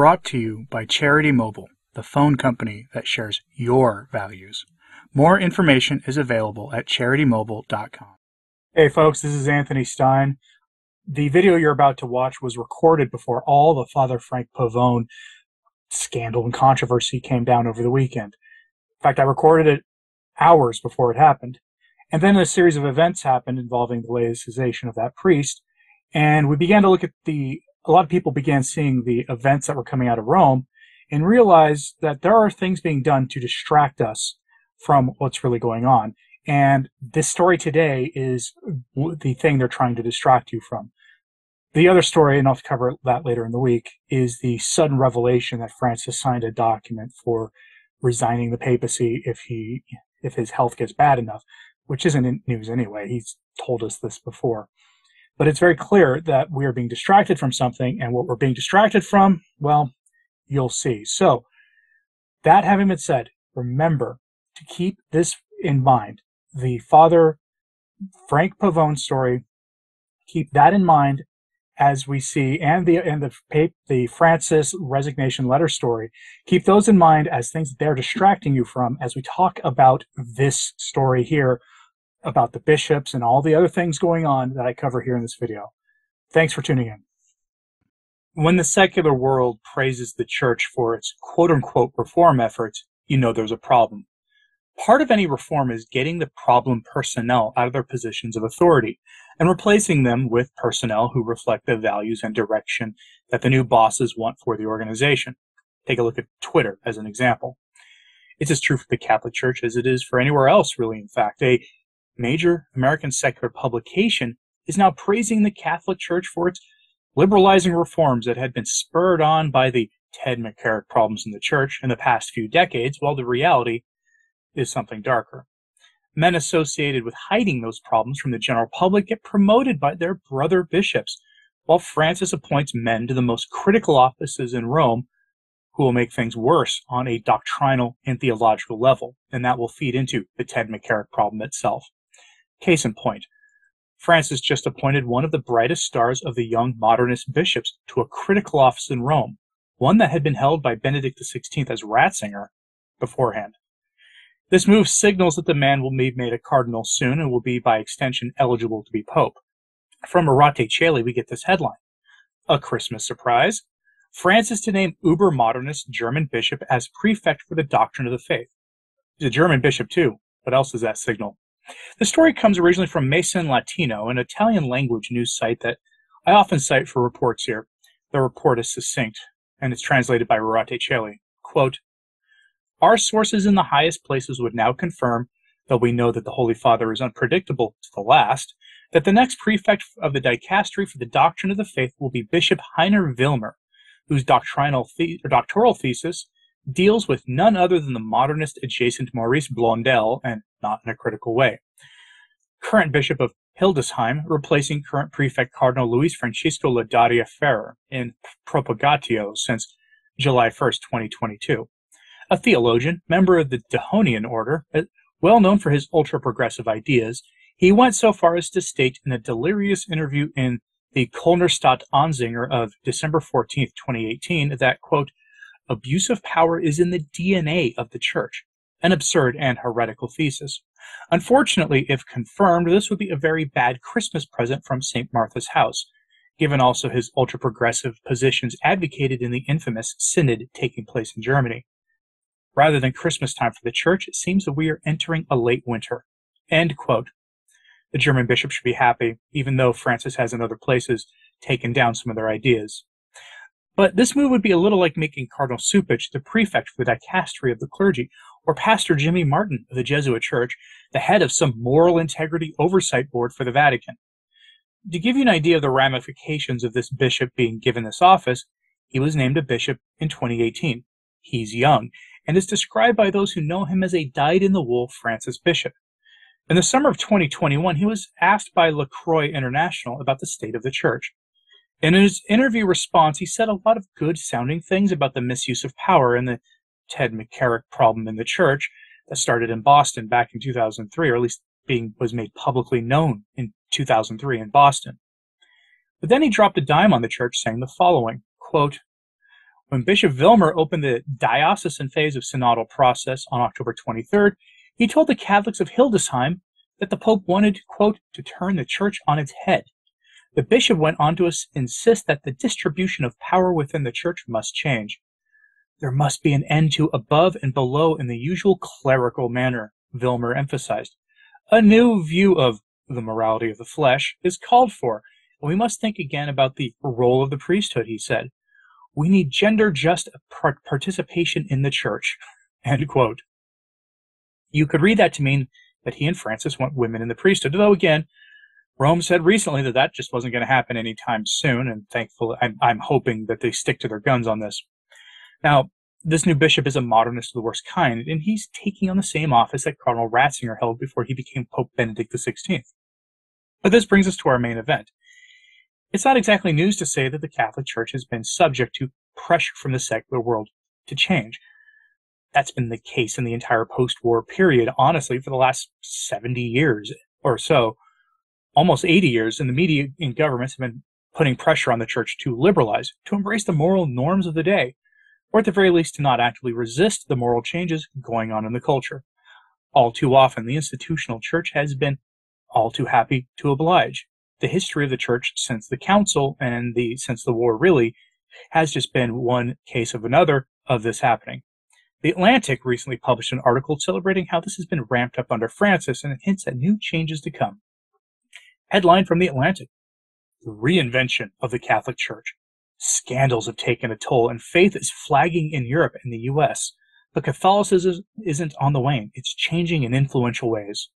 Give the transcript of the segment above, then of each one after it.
brought to you by Charity Mobile, the phone company that shares your values. More information is available at CharityMobile.com. Hey folks, this is Anthony Stine. The video you're about to watch was recorded before all the Father Frank Pavone scandal and controversy came down over the weekend. In fact, I recorded it hours before it happened. And then a series of events happened involving the laicization of that priest. And we began to look at a lot of people began seeing the events that were coming out of Rome and realized that there are things being done to distract us from what's really going on. And this story today is the thing they're trying to distract you from. The other story, and I'll cover that later in the week, is the sudden revelation that Francis signed a document for resigning the papacy if his health gets bad enough, which isn't in news anyway. He's told us this before. But it's very clear that we are being distracted from something, and what we're being distracted from, well, you'll see. So, that having been said, remember to keep this in mind. The Father Frank Pavone story, keep that in mind as we see, and the Francis resignation letter story. Keep those in mind as things that they're distracting you from as we talk about this story here, about the bishops and all the other things going on that I cover here in this video. Thanks for tuning in. When the secular world praises the church for its quote-unquote reform efforts, you know there's a problem. Part of any reform is getting the problem personnel out of their positions of authority and replacing them with personnel who reflect the values and direction that the new bosses want for the organization. Take a look at Twitter as an example. It's as true for the Catholic Church as it is for anywhere else, really, in fact. A major American secular publication is now praising the Catholic Church for its liberalizing reforms that had been spurred on by the Ted McCarrick problems in the church in the past few decades, while the reality is something darker. Men associated with hiding those problems from the general public get promoted by their brother bishops, while Francis appoints men to the most critical offices in Rome who will make things worse on a doctrinal and theological level, and that will feed into the Ted McCarrick problem itself. Case in point, Francis just appointed one of the brightest stars of the young modernist bishops to a critical office in Rome, one that had been held by Benedict XVI as Ratzinger beforehand. This move signals that the man will be made a cardinal soon and will be, by extension, eligible to be pope. From Orate Caeli, we get this headline: a Christmas surprise. Francis to name uber-modernist German bishop as prefect for the doctrine of the faith. He's a German bishop too. What else does that signal? The story comes originally from Mason Latino, an Italian-language news site that I often cite for reports here. The report is succinct, and it's translated by Orate Caeli. Quote, "Our sources in the highest places would now confirm, though we know that the Holy Father is unpredictable to the last, that the next prefect of the dicastery for the doctrine of the faith will be Bishop Heiner Wilmer, whose doctoral thesis deals with none other than the modernist adjacent Maurice Blondel, and not in a critical way. Current Bishop of Hildesheim, replacing current prefect Cardinal Luis Francisco Ladaria Ferrer in Propagatio since July 1st, 2022. A theologian, member of the Dehonian order, well known for his ultra-progressive ideas, he went so far as to state in a delirious interview in the Kölnerstadt Anzeiger of December 14th, 2018, that, quote, abuse of power is in the DNA of the Church, an absurd and heretical thesis. Unfortunately, if confirmed, this would be a very bad Christmas present from St. Martha's House, given also his ultra-progressive positions advocated in the infamous Synod taking place in Germany. Rather than Christmas time for the Church, it seems that we are entering a late winter." End quote. The German bishop should be happy, even though Francis has in other places taken down some of their ideas. But this move would be a little like making Cardinal Cupich the prefect for the dicastery of the clergy, or Pastor Jimmy Martin of the Jesuit Church the head of some moral integrity oversight board for the Vatican. To give you an idea of the ramifications of this bishop being given this office, he was named a bishop in 2018. He's young, and is described by those who know him as a dyed-in-the-wool Francis bishop. In the summer of 2021, he was asked by La Croix International about the state of the Church. In his interview response, he said a lot of good-sounding things about the misuse of power and the Ted McCarrick problem in the Church that started in Boston back in 2003, or at least was made publicly known in 2003 in Boston. But then he dropped a dime on the Church, saying the following, quote, When Bishop Vilmer opened the diocesan phase of synodal process on October 23rd, he told the Catholics of Hildesheim that the Pope wanted, quote, to turn the church on its head. The bishop went on to insist that the distribution of power within the church must change. There must be an end to above and below in the usual clerical manner, Vilmer emphasized. A new view of the morality of the flesh is called for, and we must think again about the role of the priesthood, he said. We need gender-just participation in the church, end quote. You could read that to mean that he and Francis want women in the priesthood, though again, Rome said recently that that just wasn't going to happen anytime soon, and thankfully, I'm hoping that they stick to their guns on this. Now, this new bishop is a modernist of the worst kind, and he's taking on the same office that Cardinal Ratzinger held before he became Pope Benedict XVI. But this brings us to our main event. It's not exactly news to say that the Catholic Church has been subject to pressure from the secular world to change. That's been the case in the entire post-war period, honestly, for the last 70 years or so. Almost 80 years, and the media and governments have been putting pressure on the Church to liberalize, to embrace the moral norms of the day, or at the very least to not actively resist the moral changes going on in the culture. All too often, the institutional Church has been all too happy to oblige. The history of the Church since the Council and since the war really has just been one case of another of this happening. The Atlantic recently published an article celebrating how this has been ramped up under Francis, and it hints at new changes to come. Headline from the Atlantic: The reinvention of the Catholic Church. Scandals have taken a toll, and faith is flagging in Europe and the U.S. But Catholicism isn't on the wane. It's changing in influential ways.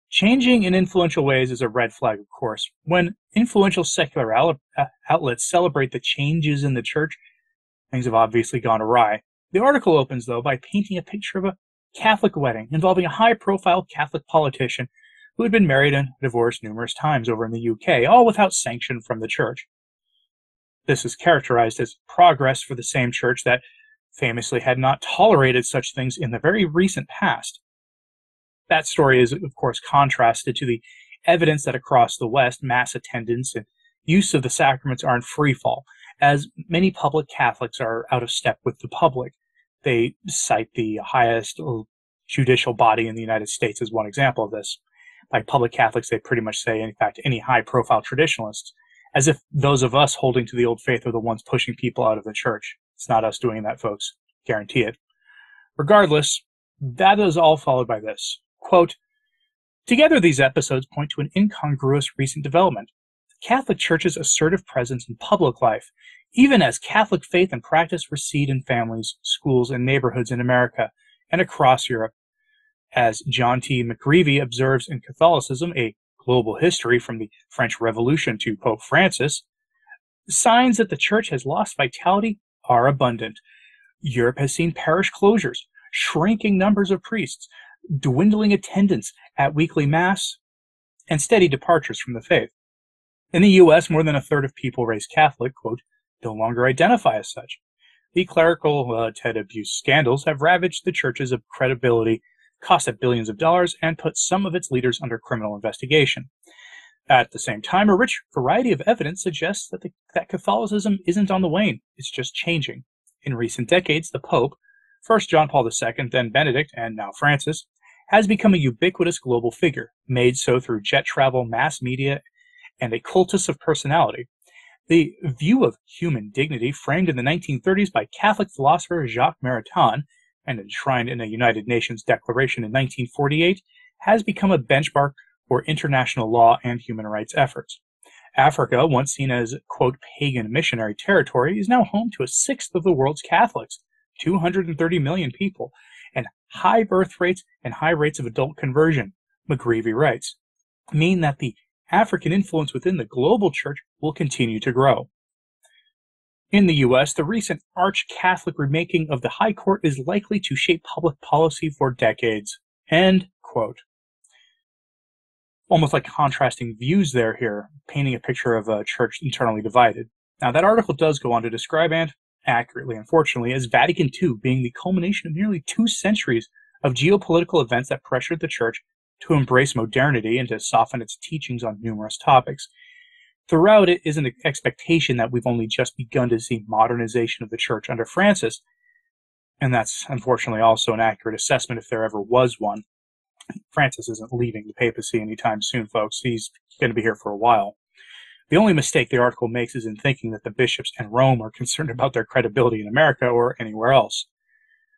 Changing in influential ways is a red flag, of course. When influential secular outlets celebrate the changes in the Church, things have obviously gone awry. The article opens, though, by painting a picture of a Catholic wedding involving a high-profile Catholic politician who had been married and divorced numerous times over in the UK, all without sanction from the Church. This is characterized as progress for the same Church that famously had not tolerated such things in the very recent past. That story is, of course, contrasted to the evidence that across the West, mass attendance and use of the sacraments are in free fall, as many public Catholics are out of step with the public. They cite the highest judicial body in the United States as one example of this. By public Catholics, they pretty much say, in fact, any high-profile traditionalists, as if those of us holding to the old faith are the ones pushing people out of the Church. It's not us doing that, folks. Guarantee it. Regardless, that is all followed by this. Quote, together these episodes point to an incongruous recent development. The Catholic Church's assertive presence in public life, even as Catholic faith and practice recede in families, schools, and neighborhoods in America and across Europe. As John T. McGreevy observes in Catholicism, a global history from the French Revolution to Pope Francis, signs that the Church has lost vitality are abundant. Europe has seen parish closures, shrinking numbers of priests, dwindling attendance at weekly Mass, and steady departures from the faith. In the U.S., more than a third of people raised Catholic, quote, no longer identify as such. The clerical Ted abuse scandals have ravaged the Church's credibility, cost it billions of dollars, and put some of its leaders under criminal investigation. At the same time, a rich variety of evidence suggests that Catholicism isn't on the wane, it's just changing. In recent decades, the Pope, first John Paul II, then Benedict, and now Francis, has become a ubiquitous global figure, made so through jet travel, mass media, and a cultus of personality. The view of human dignity, framed in the 1930s by Catholic philosopher Jacques Maritain, and enshrined in a United Nations Declaration in 1948, has become a benchmark for international law and human rights efforts. Africa, once seen as, quote, pagan missionary territory, is now home to a sixth of the world's Catholics, 230 million people, and high birth rates and high rates of adult conversion, McGreevy writes, mean that the African influence within the global Church will continue to grow. In the U.S., the recent arch-Catholic remaking of the High Court is likely to shape public policy for decades. End quote. Almost like contrasting views here, painting a picture of a Church internally divided. Now, that article does go on to describe, and accurately, unfortunately, as Vatican II being the culmination of nearly 2 centuries of geopolitical events that pressured the Church to embrace modernity and to soften its teachings on numerous topics. Throughout it is an expectation that we've only just begun to see modernization of the church under Francis, and that's unfortunately also an accurate assessment if there ever was one. Francis isn't leaving the papacy anytime soon, folks. He's going to be here for a while. The only mistake the article makes is in thinking that the bishops in Rome are concerned about their credibility in America or anywhere else.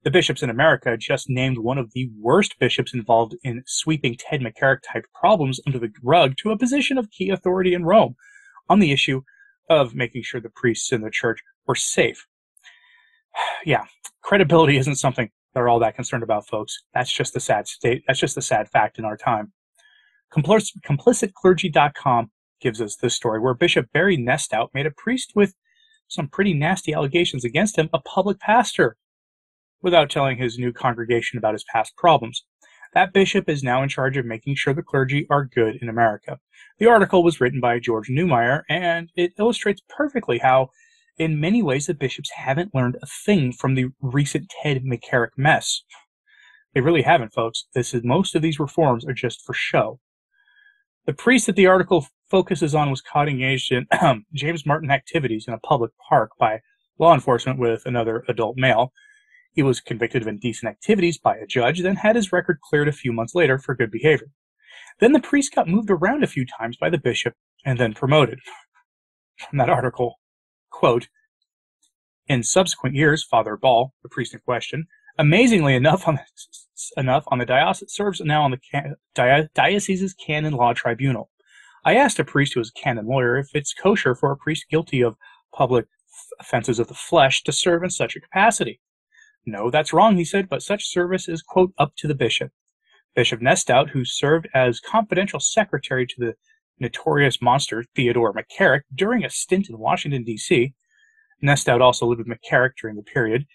The bishops in America just named one of the worst bishops involved in sweeping Ted McCarrick-type problems under the rug to a position of key authority in Rome on the issue of making sure the priests in the church were safe. Yeah, credibility isn't something they're all that concerned about, folks. That's just the sad state. That's just the sad fact in our time. ComplicitClergy.com gives us this story where Bishop Barry Nestout made a priest with some pretty nasty allegations against him a public pastor without telling his new congregation about his past problems. That bishop is now in charge of making sure the clergy are good in America. The article was written by George Newmeyer, and it illustrates perfectly how, in many ways, the bishops haven't learned a thing from the recent Ted McCarrick mess. They really haven't, folks. Most of these reforms are just for show. The priest that the article focuses on was caught engaged in James Martin activities in a public park by law enforcement with another adult male. He was convicted of indecent activities by a judge, then had his record cleared a few months later for good behavior. Then the priest got moved around a few times by the bishop and then promoted. From that article, quote, in subsequent years, Father Ball, the priest in question, amazingly enough on the diocese, serves now on the diocese's canon law tribunal. I asked a priest who was a canon lawyer if it's kosher for a priest guilty of public offenses of the flesh to serve in such a capacity. No, that's wrong, he said, but such service is, quote, up to the bishop. Bishop Nestout, who served as confidential secretary to the notorious monster Theodore McCarrick during a stint in Washington, D.C., Nestout also lived with McCarrick during the period,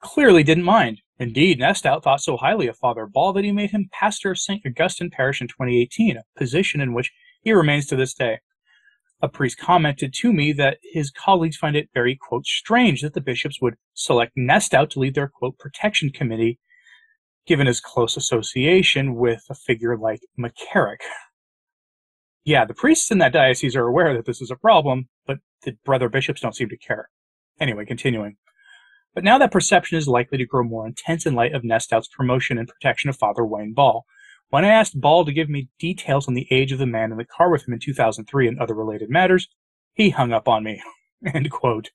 clearly didn't mind. Indeed, Nestout thought so highly of Father Ball that he made him pastor of St. Augustine Parish in 2018, a position in which he remains to this day. A priest commented to me that his colleagues find it very, quote, strange that the bishops would select Nestout to lead their, quote, protection committee, given his close association with a figure like McCarrick. Yeah, the priests in that diocese are aware that this is a problem, but the brother bishops don't seem to care. Anyway, continuing. But now that perception is likely to grow more intense in light of Nestout's promotion and protection of Father Wayne Ball. When I asked Ball to give me details on the age of the man in the car with him in 2003 and other related matters, he hung up on me. End quote.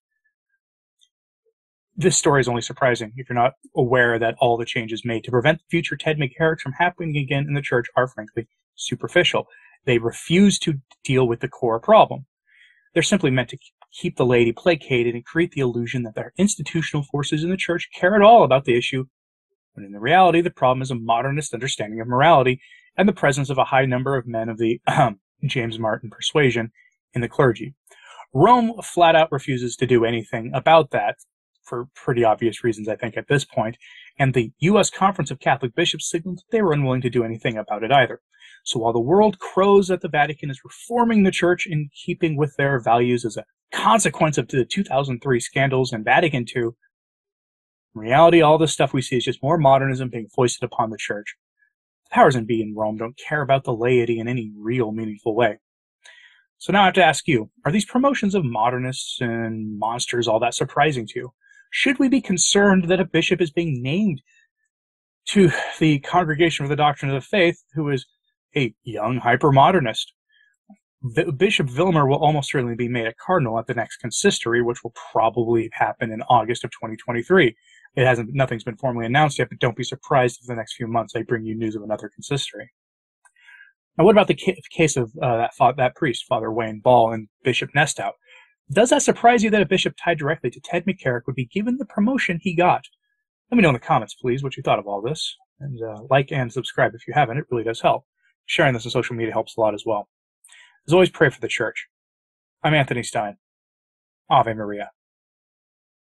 This story is only surprising if you're not aware that all the changes made to prevent future Ted McCarrick from happening again in the church are frankly superficial. They refuse to deal with the core problem. They're simply meant to keep the laity placated and create the illusion that their institutional forces in the church care at all about the issue, when in the reality the problem is a modernist understanding of morality and the presence of a high number of men of the James Martin persuasion in the clergy. Rome flat out refuses to do anything about that, for pretty obvious reasons, I think, at this point, and the U.S. Conference of Catholic Bishops signaled that they were unwilling to do anything about it either. So while the world crows that the Vatican is reforming the church in keeping with their values as a consequence of the 2003 scandals and Vatican II, in reality, all this stuff we see is just more modernism being foisted upon the church. The powers that be in Rome don't care about the laity in any real, meaningful way. So now I have to ask you, are these promotions of modernists and monsters all that surprising to you? Should we be concerned that a bishop is being named to the Congregation for the Doctrine of the Faith who is a young hyper-modernist? Bishop Vilmer will almost certainly be made a cardinal at the next consistory, which will probably happen in August of 2023. Nothing's been formally announced yet, but don't be surprised if in the next few months I bring you news of another consistory. Now, what about the case of that priest, Father Wayne Ball, and Bishop Nestout? Does that surprise you that a bishop tied directly to Ted McCarrick would be given the promotion he got? Let me know in the comments, please, what you thought of all this. And like and subscribe if you haven't. It really does help. Sharing this on social media helps a lot as well. As always, pray for the church. I'm Anthony Stine. Ave Maria.